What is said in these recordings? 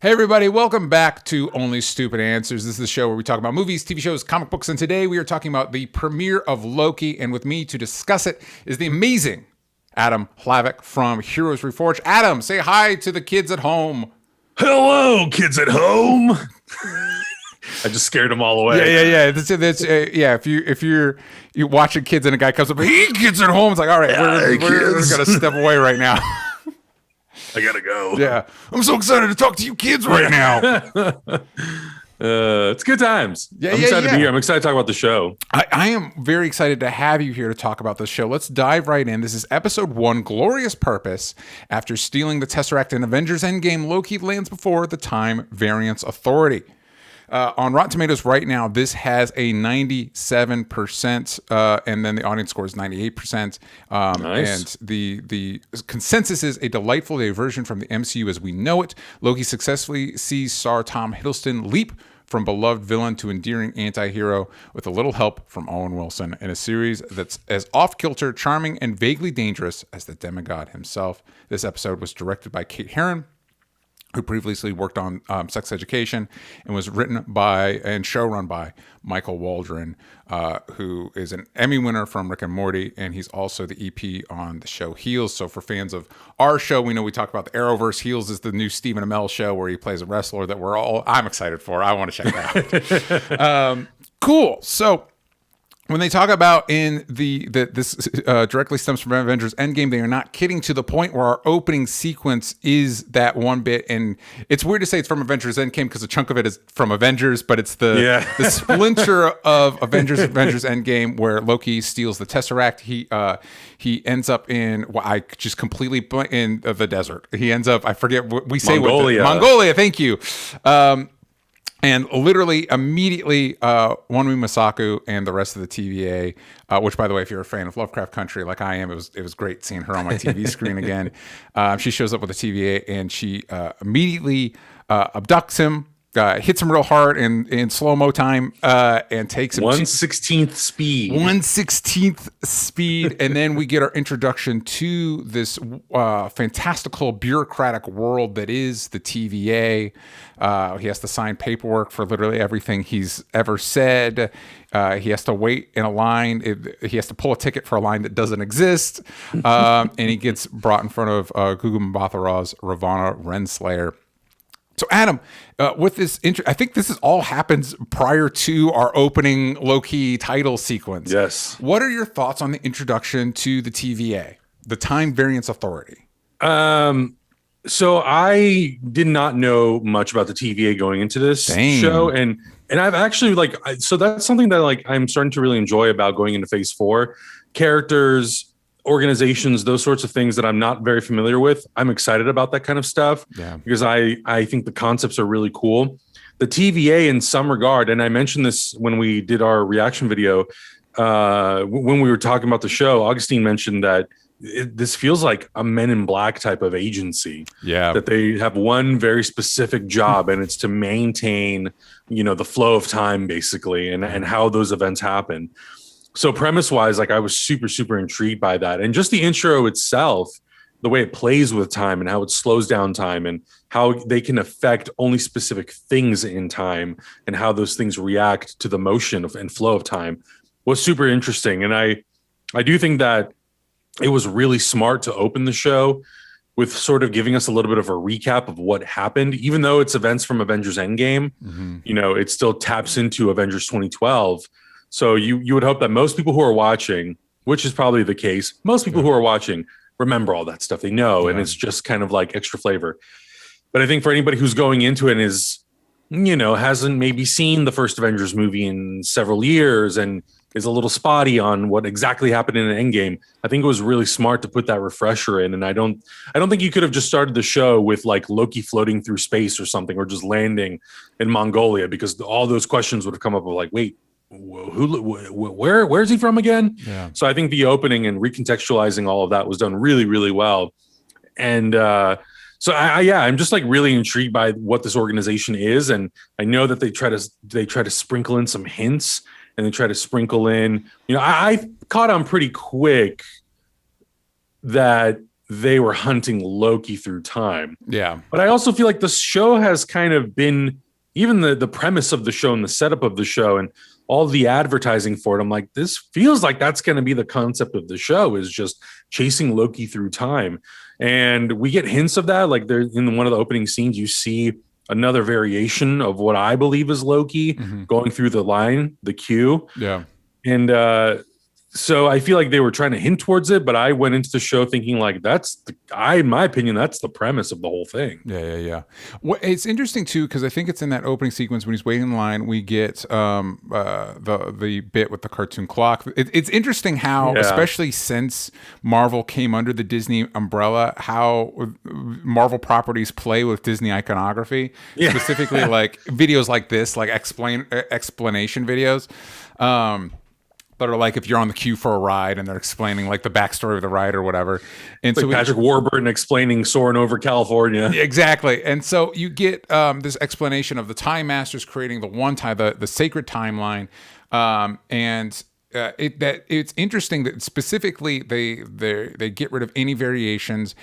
Hey everybody, welcome back to Only Stupid Answers. This is the show where we talk about movies, TV shows, comic books, and today we are talking about the premiere of Loki, and with me to discuss it is the amazing Adam Hlavac from Heroes Reforged. Adam, say hi to the kids at home. Hello, kids at home. I just scared them all away. Yeah. If you're watching kids and a guy comes up, hey, kids at home, it's like, all right, we're gonna step away right now. I gotta go. Yeah, I'm so excited to talk to you kids right now. It's good times. I'm excited to be here. I'm excited to talk about the show. I am very excited to have you here to talk about this show. Let's dive right in. This is episode 1, Glorious Purpose. After stealing the Tesseract in Avengers Endgame, Loki lands before the Time Variance Authority. On Rotten Tomatoes right now, this has a 97%, and then the audience score is 98%. Nice. And the consensus is a delightful diversion from the MCU as we know it. Loki successfully sees star Tom Hiddleston leap from beloved villain to endearing anti-hero with a little help from Owen Wilson in a series that's as off-kilter, charming, and vaguely dangerous as the demigod himself. This episode was directed by Kate Herron, who previously worked on Sex Education, and was written by and showrun by Michael Waldron, who is an Emmy winner from Rick and Morty, and he's also the EP on the show Heels. So for fans of our show, we know we talk about the Arrowverse. Heels is the new Stephen Amell show where he plays a wrestler that I'm excited for. I want to check that out. Cool. So when they talk about in this directly stems from Avengers Endgame, they are not kidding, to the point where our opening sequence is that one bit. And it's weird to say it's from Avengers Endgame because a chunk of it is from Avengers, but it's the splinter of Avengers Endgame where Loki steals the Tesseract. He ends up in I just completely in the desert. He ends up, I forget what we say. Mongolia. Thank you. And literally immediately, Wonmi Masaku and the rest of the TVA, which, by the way, if you're a fan of Lovecraft Country like I am, it was great seeing her on my TV screen again. She shows up with the TVA and she immediately abducts him, hits him real hard in slow-mo time, and takes him 1/16th speed. 1/16th speed. And then we get our introduction to this fantastical bureaucratic world that is the TVA. He has to sign paperwork for literally everything he's ever said. He has to wait in a line. He has to pull a ticket for a line that doesn't exist. And he gets brought in front of Gugu Mbatha-Raw's Ravana Renslayer. So, Adam, with this I think this all happens prior to our opening Loki title sequence. Yes. What are your thoughts on the introduction to the TVA, the Time Variance Authority? So I did not know much about the TVA going into this show, and I've actually so that's something that I'm starting to really enjoy about going into Phase 4. Characters, organizations, those sorts of things that I'm not very familiar with. I'm excited about that kind of stuff because I think the concepts are really cool. The TVA, in some regard, and I mentioned this when we did our reaction video, when we were talking about the show, Augustine mentioned that this feels like a Men in Black type of agency. Yeah, that they have one very specific job, and it's to maintain, the flow of time, basically, and how those events happen. So premise-wise, I was super, super intrigued by that. And just the intro itself, the way it plays with time and how it slows down time and how they can affect only specific things in time and how those things react to the motion and flow of time was super interesting. And I do think that it was really smart to open the show with sort of giving us a little bit of a recap of what happened. Even though it's events from Avengers Endgame, it still taps into Avengers 2012. So you would hope that most people who are watching, which is probably the case, most people who are watching remember all that stuff. They know, and it's just kind of like extra flavor. But I think for anybody who's going into it and is, hasn't maybe seen the first Avengers movie in several years and is a little spotty on what exactly happened in Endgame, I think it was really smart to put that refresher in. And I don't think you could have just started the show with Loki floating through space or something, or just landing in Mongolia, because all those questions would have come up of wait, where's he from again? Yeah. So I think the opening and recontextualizing all of that was done really, really well. And so I'm just really intrigued by what this organization is. And I know that they try to sprinkle in some hints, and they try to sprinkle in, I caught on pretty quick that they were hunting Loki through time. Yeah. But I also feel like the show has kind of been, even the premise of the show and the setup of the show and all the advertising for it, I'm like, this feels like that's going to be the concept of the show, is just chasing Loki through time. And we get hints of that. Like, there in one of the opening scenes, you see another variation of what I believe is Loki going through the queue. Yeah. And so I feel like they were trying to hint towards it, but I went into the show thinking like in my opinion, that's the premise of the whole thing. Yeah. Well, it's interesting too, because I think it's in that opening sequence when he's waiting in line, we get the bit with the cartoon clock. It's interesting how, especially since Marvel came under the Disney umbrella, how Marvel properties play with Disney iconography, specifically like videos like this, like explanation videos. That are like if you're on the queue for a ride and they're explaining like the backstory of the ride or whatever. And it's like Patrick Warburton explaining Soaring Over California. Exactly. And so you get this explanation of the Time Masters creating the one time, the sacred timeline. It's interesting that specifically they get rid of any variations.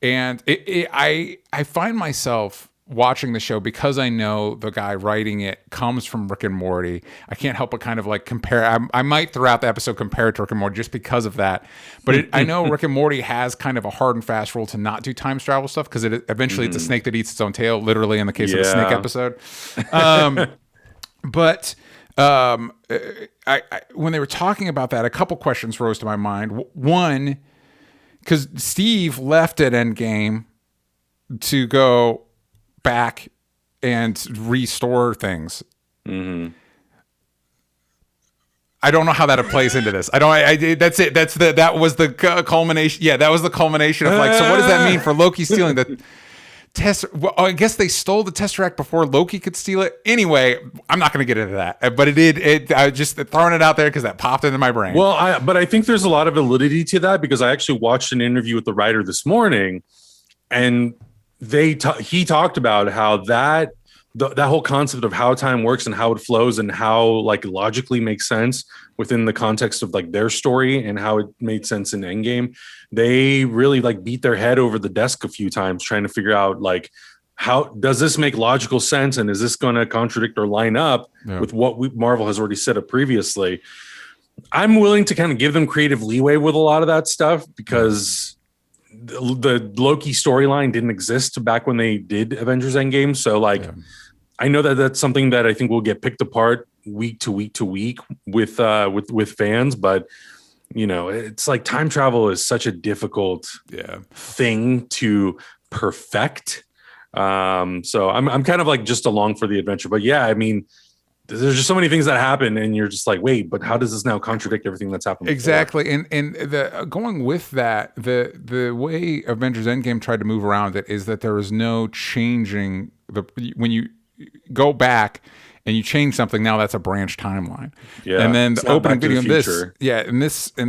And I find myself watching the show, because I know the guy writing it comes from Rick and Morty. I can't help but kind of like compare. I might throughout the episode compare it to Rick and Morty just because of that. But I know Rick and Morty has kind of a hard and fast rule to not do time travel stuff, because eventually it's a snake that eats its own tail, literally in the case of the snake episode. But when they were talking about that, a couple questions rose to my mind. One, because Steve left at Endgame to go back and restore things. I don't know how that plays into this. That's it. That was the culmination. Yeah, that was the culmination of like, so what does that mean for Loki stealing the Well, I guess they stole the Tesseract before Loki could steal it. Anyway, I'm not going to get into that, but it did. I just throwing it out there because that popped into my brain. Well, but I think there's a lot of validity to that, because I actually watched an interview with the writer this morning, and he talked about how that whole concept of how time works and how it flows and how like logically makes sense within the context of like their story and how it made sense in Endgame. They really like beat their head over the desk a few times trying to figure out like, how does this make logical sense, and is this going to contradict or line up with what Marvel has already set up previously? I'm willing to kind of give them creative leeway with a lot of that stuff, because the Loki storyline didn't exist back when they did Avengers Endgame. So like, I know that that's something that I think will get picked apart week to week to week with fans, but you know, it's like time travel is such a difficult thing to perfect. So I'm kind of like just along for the adventure, but yeah, I mean, there's just so many things that happen and you're just like, wait, but how does this now contradict everything that's happened before? Exactly. And the going with that, the way Avengers Endgame tried to move around it is that there is no changing when you go back and you change something, now that's a branch timeline. Yeah. And then the opening video in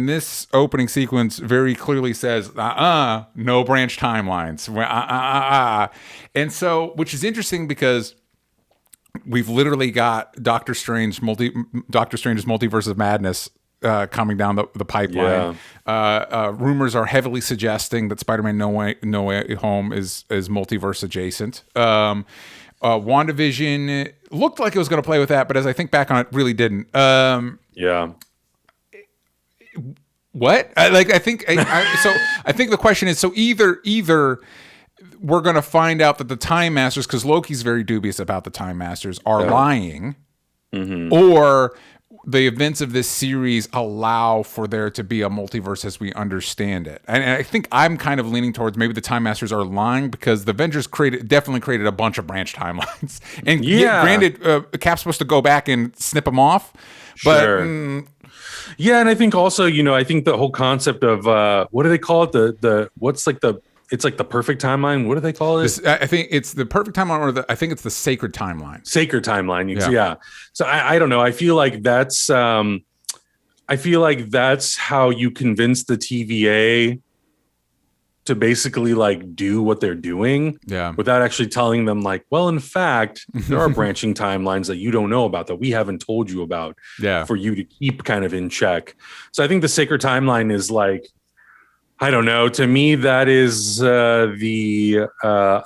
this opening sequence very clearly says, no branch timelines. And so, which is interesting because we've literally got Doctor Strange's Multiverse of Madness coming down the pipeline. Rumors are heavily suggesting that Spider-Man No Way Home is multiverse adjacent. WandaVision looked like it was going to play with that, but as I think back on it, really didn't. What? I think the question is, so either we're going to find out that the Time Masters, because Loki's very dubious about the Time Masters, are lying, or the events of this series allow for there to be a multiverse as we understand it. And I think I'm kind of leaning towards maybe the Time Masters are lying, because the Avengers definitely created a bunch of branch timelines. And granted, Cap's supposed to go back and snip them off. But and I think also, I think the whole concept of what do they call it? It's like the perfect timeline. What do they call it? I think it's the perfect timeline, or I think it's the sacred timeline. Sacred timeline. Yeah. So I don't know. I feel like that's how you convince the TVA to basically like do what they're doing. Yeah. Without actually telling them like, well, in fact, there are branching timelines that you don't know about, that we haven't told you about. Yeah. For you to keep kind of in check. So I think the sacred timeline is like, I don't know. To me, that is the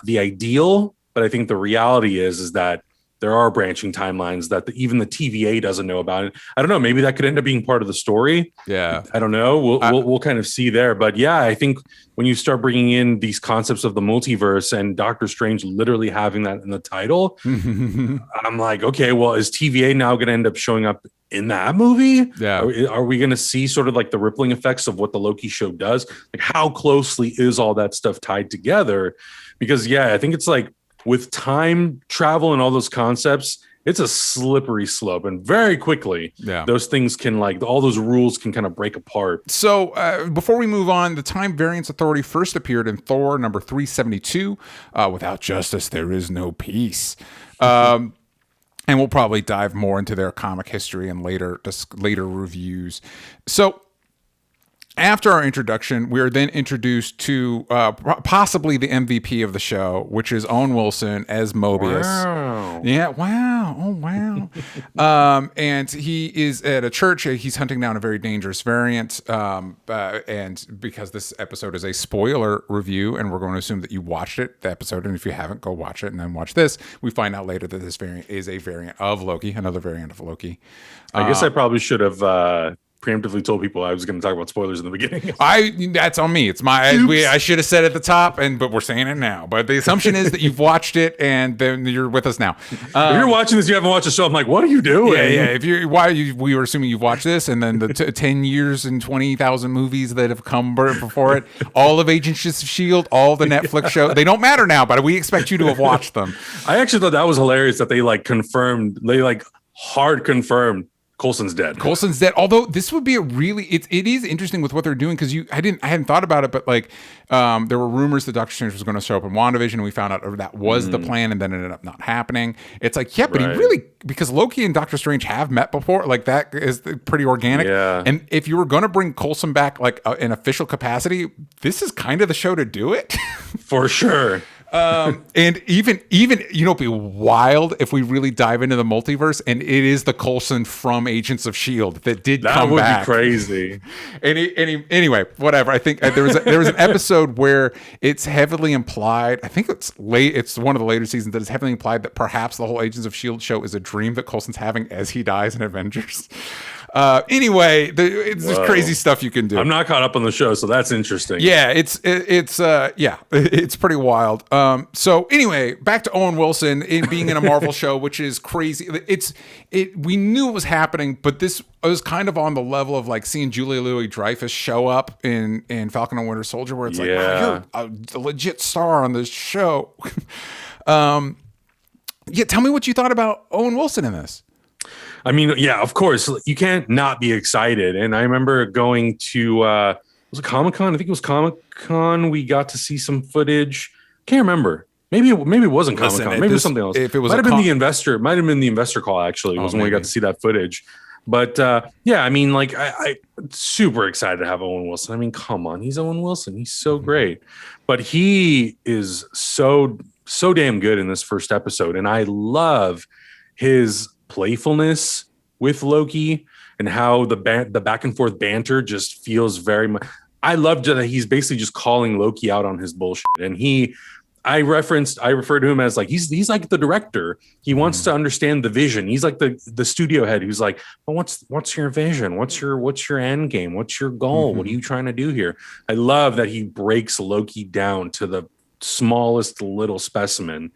ideal, but I think the reality is that there are branching timelines that even the TVA doesn't know about it. I don't know. Maybe that could end up being part of the story. Yeah, I don't know. We'll kind of see there. But yeah, I think when you start bringing in these concepts of the multiverse and Doctor Strange literally having that in the title, I'm like, okay, well, is TVA now going to end up showing up in that movie? Yeah. Are we going to see sort of like the rippling effects of what the Loki show does? Like, how closely is all that stuff tied together? Because yeah, I think it's like with time travel and all those concepts, it's a slippery slope, and very quickly, those things can all those rules can kind of break apart. So before we move on, the Time Variance Authority first appeared in Thor number 372. Without justice, there is no peace. And we'll probably dive more into their comic history and later reviews. So after our introduction, we are then introduced to possibly the MVP of the show, which is Owen Wilson as Mobius. Wow. Yeah, wow. Oh, wow. And he is at a church. He's hunting down a very dangerous variant. And because this episode is a spoiler review, and we're going to assume that you watched the episode, and if you haven't, go watch it and then watch this. We find out later that this variant is a variant of Loki, another variant of Loki. I guess I probably should have preemptively told people I was going to talk about spoilers in the beginning. That's on me. It's I should have said it at the top, but we're saying it now. But the assumption is that you've watched it and then you're with us now. If you're watching this, you haven't watched the show. I'm like, what are you doing? Yeah. We were assuming you've watched this, and then the 10 years and 20,000 movies that have come before it, all of Agents of S.H.I.E.L.D., all the Netflix shows, they don't matter now, but we expect you to have watched them. I actually thought that was hilarious that they hard confirmed Coulson's dead. Coulson's dead. Although this would be it is interesting with what they're doing, because I hadn't thought about it, but there were rumors that Doctor Strange was going to show up in WandaVision, and we found out that was the plan, and then it ended up not happening. It's like, but he really, because Loki and Doctor Strange have met before, that is pretty organic. Yeah. And if you were going to bring Coulson back in official capacity, this is kind of the show to do it. For sure. And even it'd be wild if we really dive into the multiverse and it is the Coulson from Agents of S.H.I.E.L.D. that come back. That would be crazy. Anyway, whatever. I think there was an episode where it's heavily implied. I think it's late. It's one of the later seasons that is heavily implied that perhaps the whole Agents of S.H.I.E.L.D. show is a dream that Coulson's having as he dies in Avengers. Anyway, it's just crazy stuff you can do. I'm not caught up on the show, so that's interesting. Yeah, it's pretty wild. So anyway, back to Owen Wilson being in a Marvel show, which is crazy. We knew it was happening, but this was kind of on the level of seeing Julia Louis-Dreyfus show up in Falcon and Winter Soldier, where it's wow, you're a legit star on this show. Tell me what you thought about Owen Wilson in this. I mean, yeah, of course, you can't not be excited. And I remember going to, was it Comic-Con? I think it was Comic-Con. We got to see some footage. Can't remember. Maybe it wasn't Comic-Con. Maybe it was something else. If it was might have been the investor call, actually. It was when we got to see that footage. But yeah, I mean, I super excited to have Owen Wilson. I mean, come on. He's Owen Wilson. He's so great. But he is so damn good in this first episode. And I love his playfulness with Loki and how the back and forth banter just feels very much. I loved that he's basically just calling Loki out on his bullshit, and I refer to him as he's like the director. He wants to understand the vision. He's like the studio head who's like, well, what's your vision? What's your end game? What's your goal? Mm-hmm. What are you trying to do here? I love that he breaks Loki down to the smallest little specimen.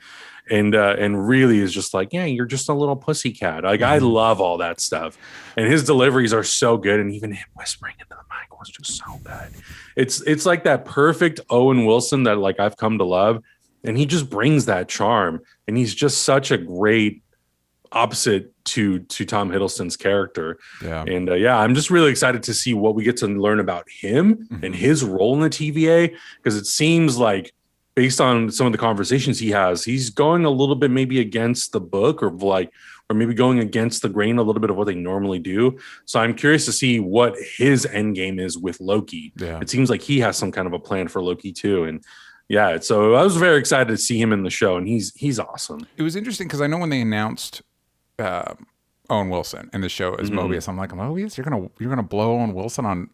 And really is just like, yeah, you're just a little pussycat. I love all that stuff. And his deliveries are so good. And even him whispering into the mic was just so good. It's like that perfect Owen Wilson that I've come to love. And he just brings that charm. And he's just such a great opposite to Tom Hiddleston's character. Yeah. And I'm just really excited to see what we get to learn about him and his role in the TVA. Because it seems like, based on some of the conversations he has, he's going a little bit maybe against the book or maybe going against the grain a little bit of what they normally do. So I'm curious to see what his end game is with Loki. Yeah. It seems like he has some kind of a plan for Loki too. And yeah, so I was very excited to see him in the show, and he's awesome. It was interesting because I know when they announced Owen Wilson in the show as Mobius, I'm like, Mobius, you're gonna blow Owen Wilson on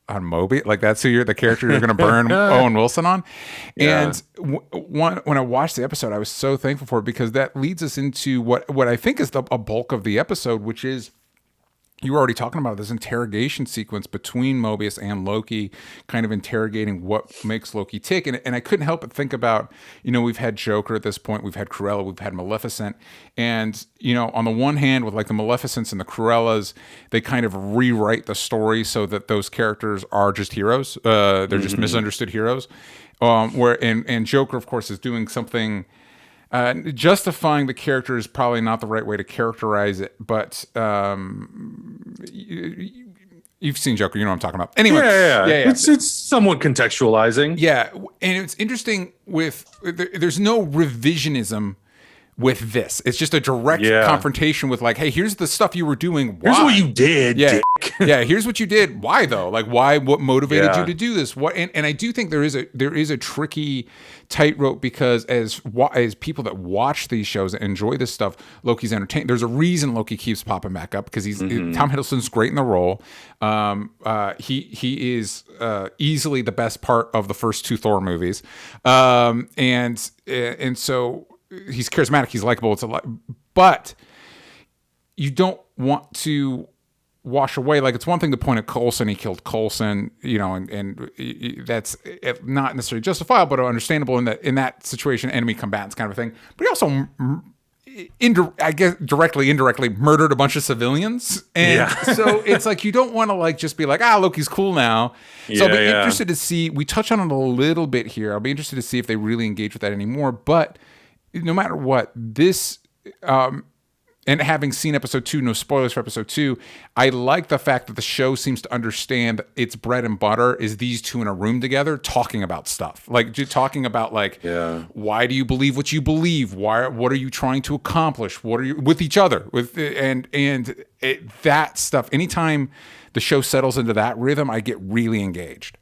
Mobius. Like that's who the character you're going to burn Owen Wilson on. Yeah. And when I watched the episode, I was so thankful for it because that leads us into what I think is a bulk of the episode, which is, you were already talking about this interrogation sequence between Mobius and Loki, kind of interrogating what makes Loki tick. And I couldn't help but think about, we've had Joker at this point, we've had Cruella, we've had Maleficent. And, on the one hand, with like the Maleficents and the Cruellas, they kind of rewrite the story so that those characters are just heroes. They're just misunderstood heroes. And Joker, of course, is doing something. Justifying the character is probably not the right way to characterize it, but you've seen Joker, you know what I'm talking about. Anyway, yeah. It's somewhat contextualizing. Yeah, and it's interesting there's no revisionism with this. It's just a direct confrontation with like, hey, here's the stuff you were doing. Why? Here's what you did, dick. Yeah, here's what you did. Why though? Like why? What motivated you to do this? What? And I do think there is a tricky tightrope because as people that watch these shows and enjoy this stuff, Loki's entertained. There's a reason Loki keeps popping back up because Tom Hiddleston's great in the role. He is easily the best part of the first 2 Thor movies, and so. He's charismatic. He's likable. But you don't want to wash away. Like it's one thing to point at Coulson. He killed Coulson, and that's not necessarily justifiable, but understandable in that situation. Enemy combatants kind of a thing. But he also, I guess, directly, indirectly murdered a bunch of civilians, and so it's like you don't want to like just be like, Loki's cool now. So I'll be interested to see. We touch on it a little bit here. I'll be interested to see if they really engage with that anymore. But no matter what, this, and having seen episode 2, no spoilers for episode 2, I like the fact that the show seems to understand its bread and butter is these two in a room together talking about stuff. Like, just talking about, like, why do you believe what you believe? What are you trying to accomplish? What are you, with each other? That stuff, anytime the show settles into that rhythm, I get really engaged.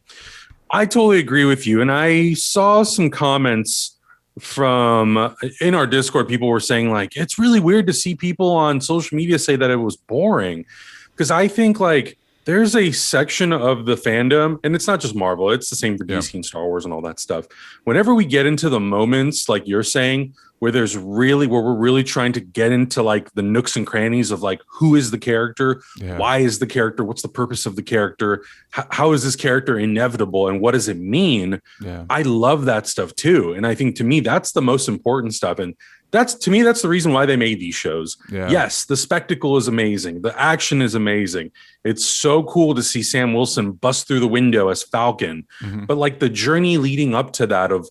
I totally agree with you. And I saw some comments from in our Discord. People were saying like, it's really weird to see people on social media say that it was boring, because I think like there's a section of the fandom, and it's not just Marvel, it's the same for DC and Star Wars and all that stuff. Whenever we get into the moments like you're saying where we're really trying to get into like the nooks and crannies of like, who is the character? Why is the character? What's the purpose of the character? How is this character inevitable? And what does it mean? I love that stuff too. And I think to me, that's the most important stuff. And that's the reason why they made these shows. Yes, the spectacle is amazing. The action is amazing. It's so cool to see Sam Wilson bust through the window as Falcon. But like the journey leading up to that of,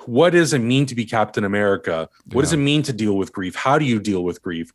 what does it mean to be Captain America? What does it mean to deal with grief? How do you deal with grief?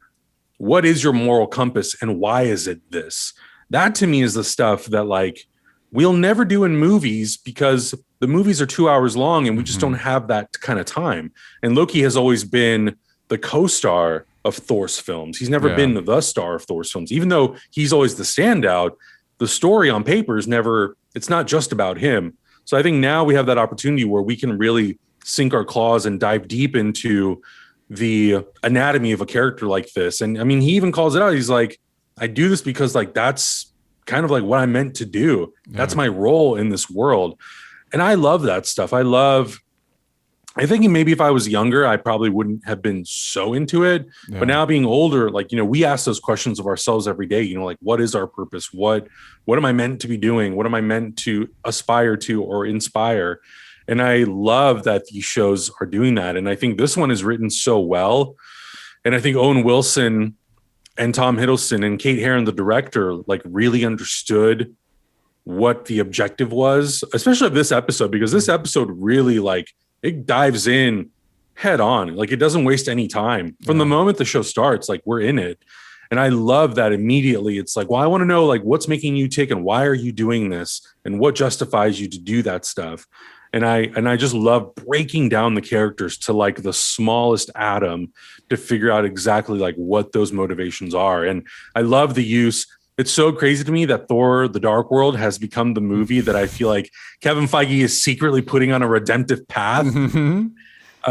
What is your moral compass and why is it this? That to me is the stuff that like we'll never do in movies, because the movies are 2 hours long and we just don't have that kind of time. And Loki has always been the co-star of Thor's films. He's never been the star of Thor's films, even though he's always the standout. The story on paper is never, it's not just about him. So I think now we have that opportunity where we can really sink our claws and dive deep into the anatomy of a character like this. And I mean, he even calls it out. He's like, I do this because like, that's kind of like what I meant to do. That's my role in this world. And I love that stuff. I think maybe if I was younger, I probably wouldn't have been so into it. But now being older, like, we ask those questions of ourselves every day, like, what is our purpose? What am I meant to be doing? What am I meant to aspire to or inspire? And I love that these shows are doing that. And I think this one is written so well. And I think Owen Wilson and Tom Hiddleston and Kate Herron, the director, like really understood what the objective was, especially of this episode, because this episode really like it dives in head on. Like it doesn't waste any time from the moment the show starts, like we're in it. And I love that immediately. It's like, well, I want to know like what's making you tick and why are you doing this and what justifies you to do that stuff. And I just love breaking down the characters to like the smallest atom to figure out exactly like what those motivations are. And I love the use. It's so crazy to me that Thor: The Dark World has become the movie that I feel like Kevin Feige is secretly putting on a redemptive path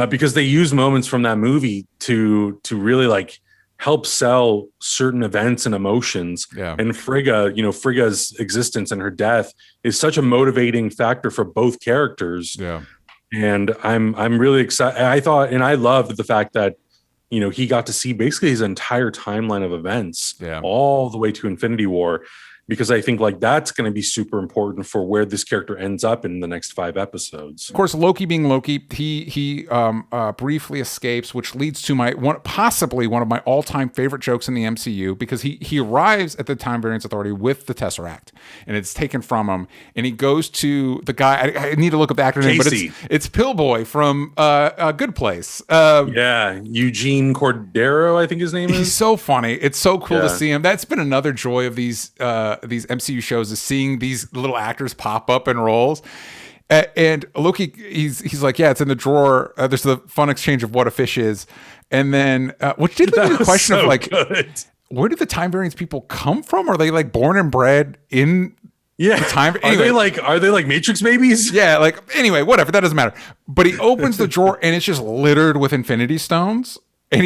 because they use moments from that movie to really like help sell certain events and emotions. Yeah. And Frigga's existence and her death is such a motivating factor for both characters. Yeah. And I'm really excited. I thought, and I loved the fact that, he got to see basically his entire timeline of events all the way to Infinity War, because I think like that's going to be super important for where this character ends up in the next 5 episodes. Of course, Loki being Loki, he briefly escapes, which leads to possibly one of my all-time favorite jokes in the MCU, because he arrives at the Time Variance Authority with the Tesseract, and it's taken from him, and he goes to the guy. I need to look up the actor name, but it's Pillboy from A Good Place. Eugene Cordero, I think his name is. He's so funny. It's so cool to see him. That's been another joy of these MCU shows, is seeing these little actors pop up in roles. And Loki, he's like, yeah, it's in the drawer. There's the fun exchange of what a fish is, and then which did lead to the question of like, where did the Time Variance people come from? Are they like born and bred in the time? Anyway, are they like Matrix babies? Yeah, like anyway, whatever. That doesn't matter. But he opens the drawer and it's just littered with Infinity Stones. And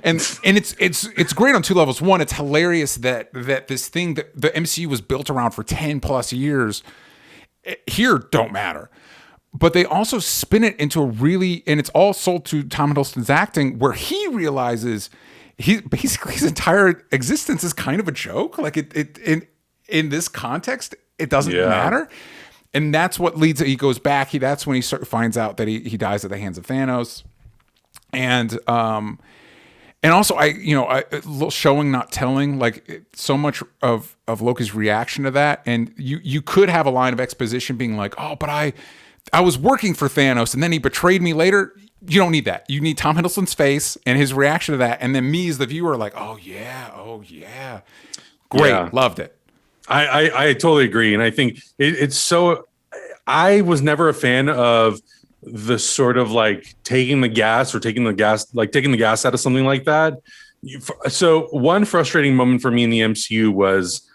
it's great on 2 levels. One, it's hilarious that this thing that the MCU was built around for 10 plus years here don't matter. But they also spin it into and it's all sold to Tom Hiddleston's acting, where he realizes basically his entire existence is kind of a joke. Like in this context, it doesn't matter. And that's what leads he goes back. That's when he finds out that he dies at the hands of Thanos. And also a little showing, not telling, like so much of Loki's reaction to that. And you could have a line of exposition being like, oh, but I was working for Thanos and then he betrayed me later. You don't need that. You need Tom Hiddleston's face and his reaction to that. And then me as the viewer, like, oh yeah. Great. Loved it. I totally agree. And I think it's so, I was never a fan of the sort of like taking the gas out of something like that. So one frustrating moment for me in the MCU was,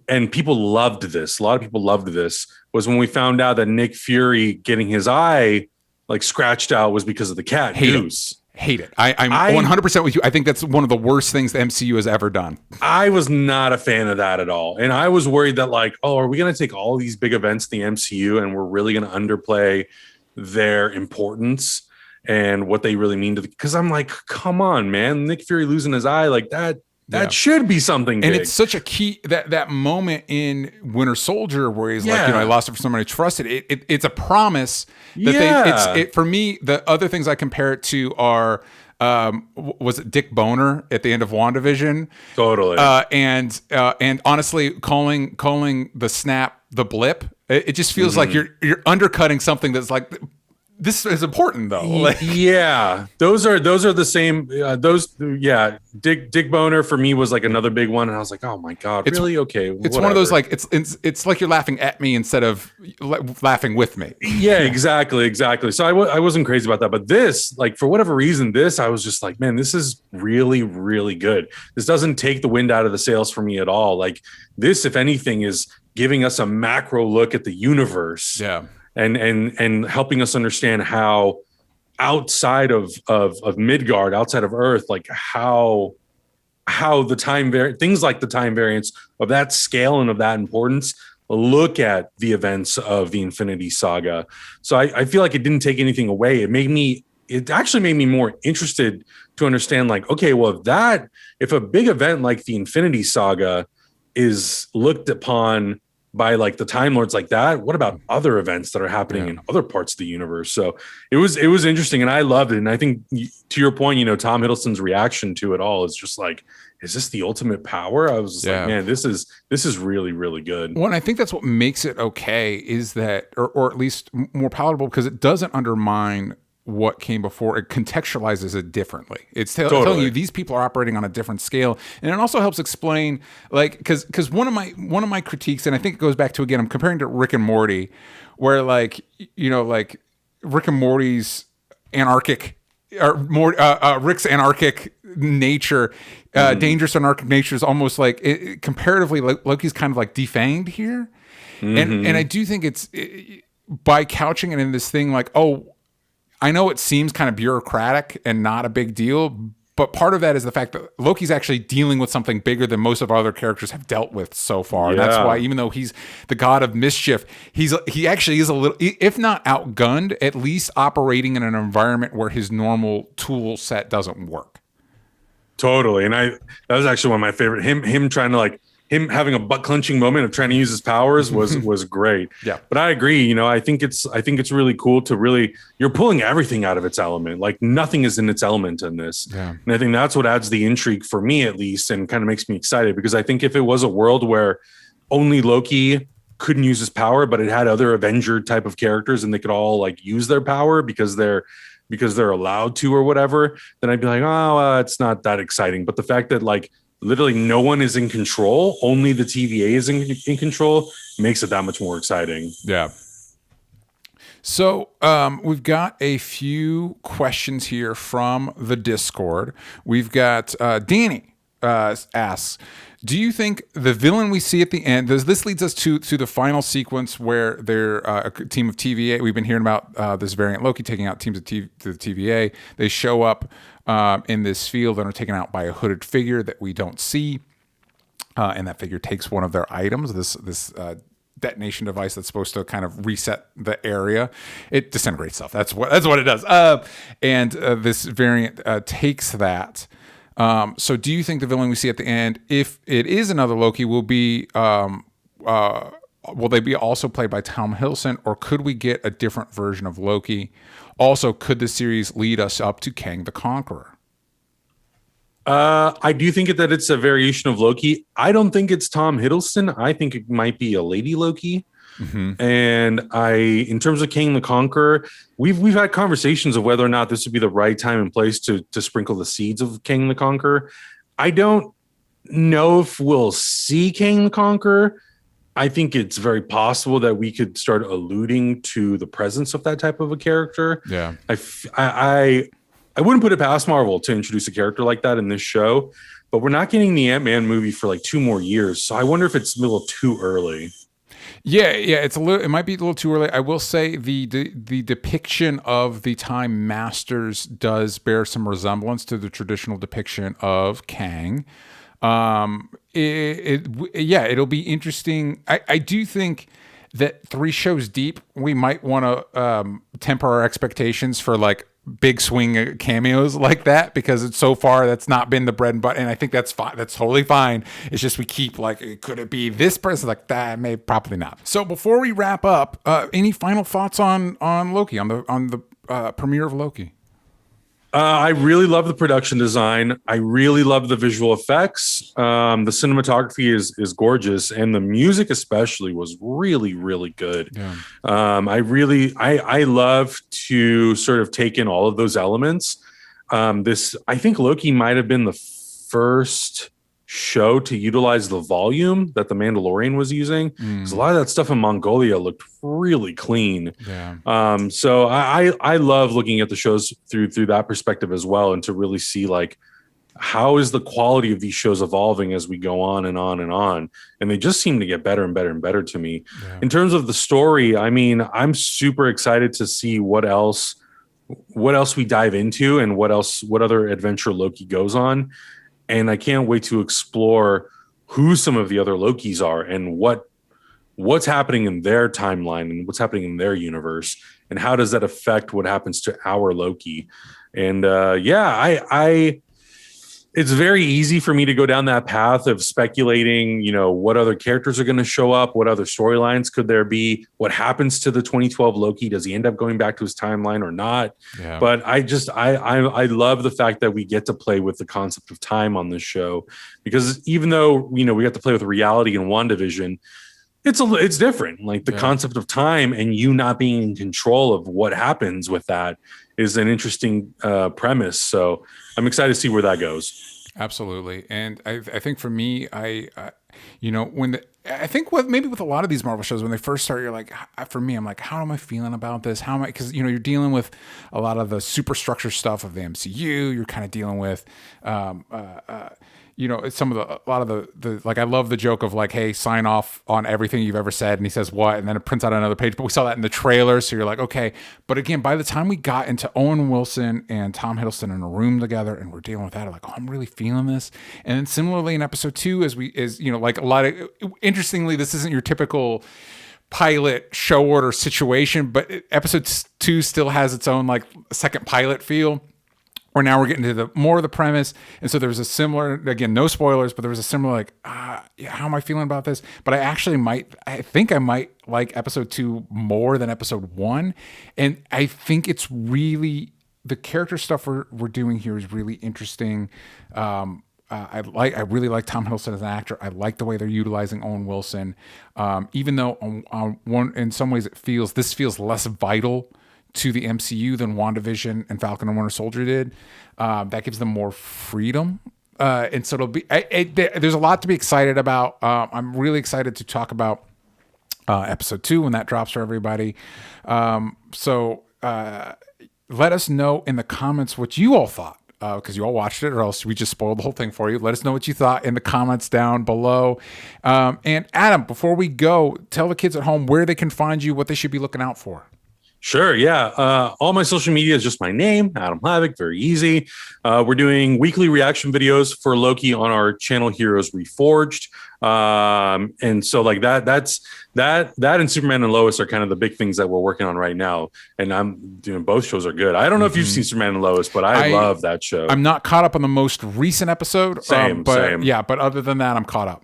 and people loved this, a lot of people loved this, was when we found out that Nick Fury getting his eye like scratched out was because of the cat Goose. Hate it. I'm 100% with you. I think that's one of the worst things the MCU has ever done. I was not a fan of that at all. And I was worried that like, oh, are we going to take all these big events in the MCU and we're really going to underplay their importance and what they really mean to because I'm like, come on, man, Nick Fury losing his eye like that should be something big. And it's such a key that moment in Winter Soldier where he's like, I lost it for someone I trusted. It's a promise that for me, the other things I compare it to are was it Dick Boner at the end of WandaVision? Totally. And honestly, calling the snap the blip, it just feels like you're undercutting something that's like, this is important though. Like, those are the same. Dick Boner for me was like another big one, and I was like, oh my god, really? Okay, it's whatever. One of those like it's like you're laughing at me instead of laughing with me. Yeah, exactly. So I wasn't crazy about that, but this, like for whatever reason, I was just like, man, this is really really good. This doesn't take the wind out of the sails for me at all. Like this, if anything, is giving us a macro look at the universe. Yeah. And helping us understand how outside of Midgard, outside of Earth, like how the things like the time variance of that scale and of that importance look at the events of the Infinity Saga. So I feel like it didn't take anything away. It actually made me more interested to understand, like, okay, well, if a big event like the Infinity Saga is looked upon by like the Time Lords like that, what about other events that are happening in other parts of the universe? So it was interesting and I loved it. And I think to your point, Tom Hiddleston's reaction to it all is just like, is this the ultimate power? I was just like, man, this is really, really good. Well, and I think that's what makes it okay is that, or at least more palatable, because it doesn't undermine what came before. It contextualizes it differently. It's telling you these people are operating on a different scale, and it also helps explain, like, because one of my critiques, and I think it goes back to, again, I'm comparing to Rick and Morty, where like Rick and Morty's anarchic, or more Rick's anarchic nature, dangerous anarchic nature is almost like comparatively, like Loki's kind of like defanged here, and I do think it's by couching it in this thing like, oh, I know it seems kind of bureaucratic and not a big deal, But part of that is the fact that Loki's actually dealing with something bigger than most of our other characters have dealt with so far. And that's why, even though he's the god of mischief, he actually is a little, if not outgunned, at least operating in an environment where his normal tool set doesn't work. Totally. And that was actually one of my favorite. Him trying to him having a butt clenching moment of trying to use his powers was great. Yeah. But I agree. I think it's really cool to you're pulling everything out of its element. Like nothing is in its element in this. Yeah. And I think that's what adds the intrigue for me, at least, and kind of makes me excited, because I think if it was a world where only Loki couldn't use his power, but it had other Avenger type of characters and they could all use their power because they're allowed to or whatever, then I'd be like, oh, it's not that exciting. But the fact that literally no one is in control, only the TVA is in control, makes it that much more exciting. Yeah. So we've got a few questions here from the Discord. We've got Danny asks, do you think the villain we see at the end, this leads us to the final sequence where they're a team of TVA. We've been hearing about this variant Loki taking out teams of the TVA. They show up in this field and are taken out by a hooded figure that we don't see. And that figure takes one of their items, this detonation device that's supposed to kind of reset the area. It disintegrates stuff. That's what it does. And this variant takes that. So do you think the villain we see at the end, if it is another Loki, will they be also played by Tom Hiddleston, or could we get a different version of Loki? Also, could the series lead us up to Kang the Conqueror? I do think that it's a variation of Loki. I don't think it's Tom Hiddleston. I think it might be a lady Loki. Mm-hmm. And in terms of Kang the Conqueror, we've had conversations of whether or not this would be the right time and place to sprinkle the seeds of Kang the Conqueror. I don't know if we'll see Kang the Conqueror. I think it's very possible that we could start alluding to the presence of that type of a character. Yeah. I wouldn't put it past Marvel to introduce a character like that in this show, but we're not getting the Ant-Man movie for 2 more years. So I wonder if it's a little too early. Yeah, it might be a little too early. I will say the depiction of the Time Masters does bear some resemblance to the traditional depiction of Kang. It'll be interesting. I do think that 3 shows deep, we might want to temper our expectations for big swing cameos like that, because it's so far that's not been the bread and butter, and I think that's fine. That's totally fine. It's just we keep could it be this person? That may probably not. So before we wrap up, any final thoughts on Loki, on the premiere of Loki? I really love the production design. I really love the visual effects. The cinematography is gorgeous, and the music especially was really, really good. Yeah. I love to sort of take in all of those elements. I think Loki might have been the first show to utilize the volume that the Mandalorian was using, because a lot of that stuff in Mongolia looked really clean. Yeah. So I love looking at the shows through that perspective as well, and to really see how is the quality of these shows evolving as we go on and on and on. And they just seem to get better and better and better to me. Yeah. In terms of the story, I mean, I'm super excited to see what else we dive into and what other adventure Loki goes on. And I can't wait to explore who some of the other Lokis are and what's happening in their timeline and what's happening in their universe, and how does that affect what happens to our Loki. And it's very easy for me to go down that path of speculating, what other characters are going to show up, what other storylines could there be, what happens to the 2012 Loki, does he end up going back to his timeline or not? Yeah. But I love the fact that we get to play with the concept of time on this show, because even though, we got to play with reality in WandaVision, it's different. The concept of time and you not being in control of what happens with that is an interesting premise. So I'm excited to see where that goes. Absolutely. And I think for me, I think maybe with a lot of these Marvel shows, when they first start, you're like, for me, I'm like, how am I feeling about this? How am I? Because you're dealing with a lot of the superstructure stuff of the MCU. You're kind of dealing with, some of a lot of the like, I love the joke of like, hey, sign off on everything you've ever said, and he says what, and then it prints out another page. But we saw that in the trailer, so you're like, okay. But again, by the time we got into Owen Wilson and Tom Hiddleston in a room together, and we're dealing with that, I'm like, oh, I'm really feeling this. And then similarly in episode 2, like a lot of, interestingly, this isn't your typical pilot show order situation, but episode 2 still has its own like second pilot feel. Or now we're getting to more of the premise. And so there's a similar, again, no spoilers, but there was a similar like, how am I feeling about this? But I think I might like episode 2 more than episode 1. And I think it's really, the character stuff we're doing here is really interesting. I really like Tom Hiddleston as an actor. I like the way they're utilizing Owen Wilson. Even though in some ways this feels less vital to the MCU than WandaVision and Falcon and Winter Soldier did. That gives them more freedom. And so there's a lot to be excited about. I'm really excited to talk about episode 2 when that drops for everybody. So let us know in the comments what you all thought. Because you all watched it, or else we just spoiled the whole thing for you. Let us know what you thought in the comments down below. And Adam, before we go, tell the kids at home where they can find you, what they should be looking out for. Sure. Yeah. All my social media is just my name, Adam Hlavac. Very easy. We're doing weekly reaction videos for Loki on our channel, Heroes Reforged. And so like that and Superman and Lois are kind of the big things that we're working on right now. And I'm doing, both shows are good. I don't know if you've seen Superman and Lois, but I love that show. I'm not caught up on the most recent episode. Same. Yeah. But other than that, I'm caught up.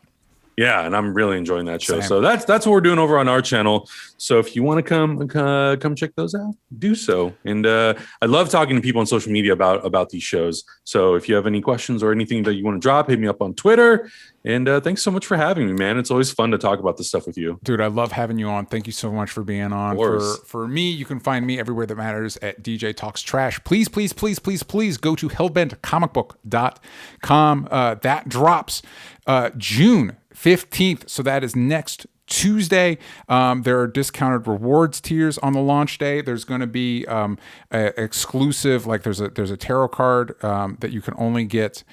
Yeah, and I'm really enjoying that show. Same. So that's what we're doing over on our channel. So if you want to come check those out, do so. And I love talking to people on social media about these shows. So if you have any questions or anything that you want to drop, hit me up on Twitter. And thanks so much for having me, man. It's always fun to talk about this stuff with you. Dude, I love having you on. Thank you so much for being on. For me, you can find me everywhere that matters at DJ Talks Trash. Please go to hellbentcomicbook.com. That drops June 15th. So that is next Tuesday. There are discounted rewards tiers on the launch day. There's going to be exclusive, like there's a tarot card that you can only get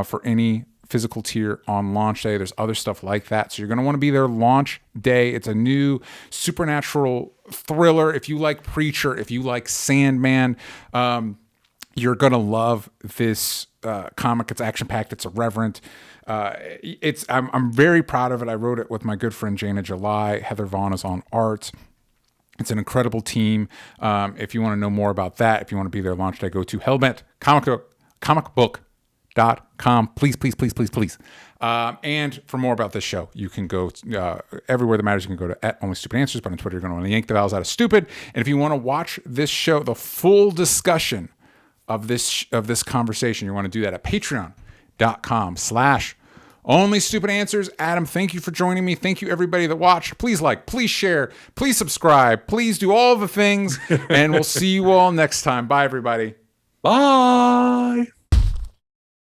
for any physical tier on launch day. There's other stuff like that. So you're going to want to be there launch day. It's a new supernatural thriller. If you like Preacher, if you like Sandman, you're going to love this comic. It's action-packed. It's irreverent. I'm very proud of it. I wrote it with my good friend Jana July. Heather Vaughn is on art. It's an incredible team. If you want to know more about that, if you want to be there launch day, go to hellbentcomicbook.com. Please. And for more about this show, you can go everywhere that matters. You can go to @OnlyStupidAnswers, but on Twitter, you're going to want to yank the vowels out of stupid. And if you want to watch this show, the full discussion of this conversation, you want to do that at patreon.com/OnlyStupidAnswers. Adam, thank you for joining me. Thank you, everybody that watched. Please like, please share, please subscribe, please do all the things, and we'll see you all next time. Bye, everybody. Bye.